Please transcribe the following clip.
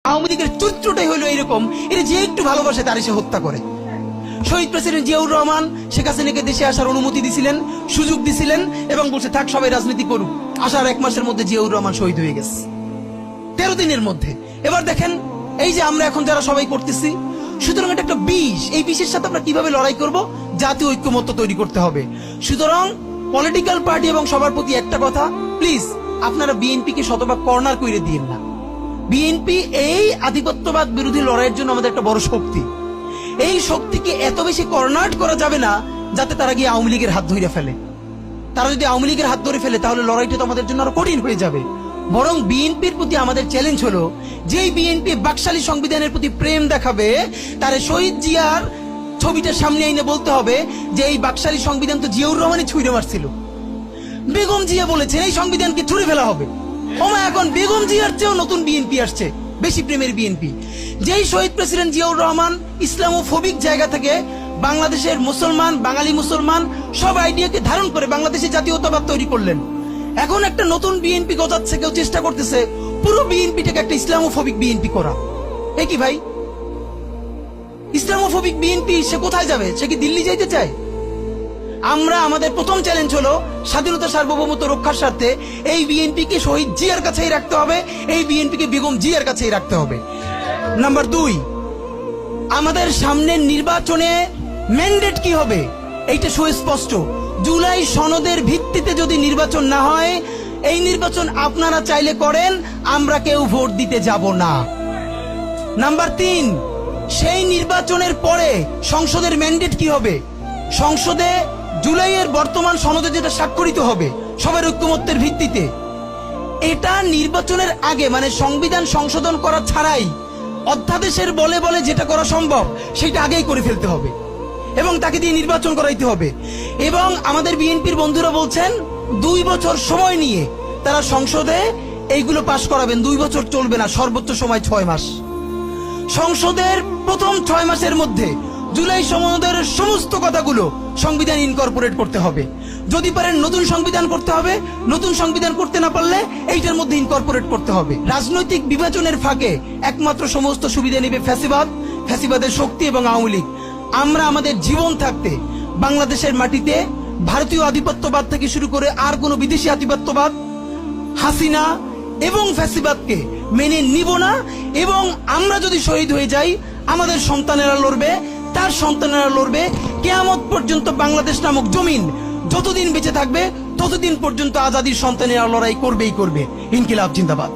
আওয়ামী লীগের চরিত্রটাই হলো এরকম, এর যে একটু ভালোবাসে তার সে হত্যা করে। শহীদ প্রেসিডেন্ট জিয়াউর রহমান শেখ হাসিনাকে দেশে আসার অনুমতি দিছিলেন, সুযোগ দিছিলেন এবং বলছে থাক সবাই রাজনীতি করুক। আসার 1 মাসের মধ্যে জিয়াউর রহমান শহীদ হয়ে গেছে, 13 দিনের মধ্যে। এবার দেখেন এই যে আমরা এখন যারা সবাই করতেছি, সুতরাং এটা একটা বিষ। এই বিষের সাথে আমরা কিভাবে লড়াই করব? জাতীয় ঐক্যমত্য তৈরি করতে হবে। সুতরাং পলিটিক্যাল পার্টি এবং সবার প্রতি একটা কথা, প্লিজ আপনারা বিএনপিকে শতভাগ কর্নার করে দিয়েন না। বিএনপি এই আধিপত্যবাদ বিরোধী লড়াইয়ের জন্য আমাদের একটা বড় শক্তি। এই শক্তিকে এত বেশি কর্নার করা যাবে না যাতে তারা গিয়ে আওয়ামী লীগের হাত ধরে ফেলে। তারা যদি আওয়ামী লীগের হাত ধরে ফেলে তাহলে লড়াইটা তো আমাদের জন্য আরো কঠিন হয়ে যাবে। বরং বিএনপির প্রতি আমাদের চ্যালেঞ্জ হলো, যেই বিএনপি বাকশালী সংবিধানের প্রতি প্রেম দেখাবে তারে শহীদ জিয়ার ছবিটা সামনে এনে বলতে হবে যে এই বাকশালী সংবিধান তো জিয়াউর রহমানই ছুঁড়ে মারছিল। বেগম জিয়া বলেছেন এই সংবিধানকে ছুঁড়ে ফেলা হবে। ওমা এখন বেগম জিয়ার চেয়েও নতুন বিএনপি আসছে, বেশি প্রেমের বিএনপি। যেই শহীদ প্রেসিডেন্ট জিয়াউর রহমান ইসলামোফোবিক জায়গা থেকে বাংলাদেশের মুসলমান, বাঙালি মুসলমান সব আইডিয়াকে ধারণ করে বাংলাদেশে জাতীয়তাবাদ তৈরি করলেন। এখন একটা নতুন বিএনপি গজাচ্ছে, কেউ চেষ্টা করতেছে পুরো বিএনপিটাকে একটা ইসলামোফোবিক বিএনপি করা। এ কি ভাই, ইসলামোফোবিক বিএনপি সে কোথায় যাবে? সে কি দিল্লি যাইতে চায়? আমরা আমাদের প্রথম চ্যালেঞ্জ হলো স্বাধীনতা সার্বভৌমত্ব রক্ষার স্বার্থে এই বিএনপিকে শহীদ জিয়ার কাছেই রাখতে হবে, এই বিএনপিকে বেগম জিয়ার কাছেই রাখতে হবে। নাম্বার 2, আমাদের সামনের নির্বাচনে ম্যান্ডেট কি হবে এইটা সুস্পষ্ট। জুলাই সনদের ভিত্তিতে যদি নির্বাচন না হয়, এই নির্বাচন আপনারা চাইলে করেন, আমরা কেউ ভোট দিতে যাব না। নাম্বার 3, সেই নির্বাচনের পরে সংসদের ম্যান্ডেট কি হবে? সংসদে জুলাইয়ের বর্তমান সনদে যেটা স্বাক্ষরিত হবে সবার ঐক্যমত্যের ভিত্তিতে, এটা নির্বাচনের আগে মানে সংবিধান সংশোধন করা ছাড়াই অধ্যাদেশের বলে বলে যেটা করা সম্ভব সেটা আগেই করে ফেলতে হবে এবং তাকে দিয়ে নির্বাচন করাইতে হবে। এবং আমাদের বিএনপির বন্ধুরা বলছেন 2 বছর সময় নিয়ে তারা সংসদে এইগুলো পাশ করাবেন। 2 বছর চলবে না, সর্বোচ্চ সময় 6 মাস। সংসদের প্রথম 6 মাসের মধ্যে জুলাই সনদের সমস্ত কথাগুলো সংবিধান ইনকর্পোরেট করতে হবে। যদি পারেন নতুন সংবিধান করতে হবে, নতুন সংবিধান করতে না পারলে এইটার মধ্যে ইনকর্পোরেট করতে হবে। রাজনৈতিক বিভাজনের ফাঁকে একমাত্র সমস্ত সুবিধা নেবে ফ্যাসিবাদ, ফ্যাসিবাদের শক্তি এবং আওয়ামী লীগ। আমরা আমাদের জীবন থাকতে বাংলাদেশের মাটিতে ভারতীয় আধিপত্যবাদ থেকে শুরু করে আর কোন বিদেশি আধিপত্যবাদ, হাসিনা এবং ফ্যাসিবাদকে মেনে নিব না। এবং আমরা যদি শহীদ হয়ে যাই, আমাদের সন্তানেরা লড়বে, তার সন্তানেরা লড়বে। কিয়ামত পর্যন্ত বাংলাদেশ নামক জমিন যতদিন বেঁচে থাকবে ততদিন পর্যন্ত আজাদির সন্তানেরা লড়াই করবেই করবে। ইনকিলাব জিন্দাবাদ।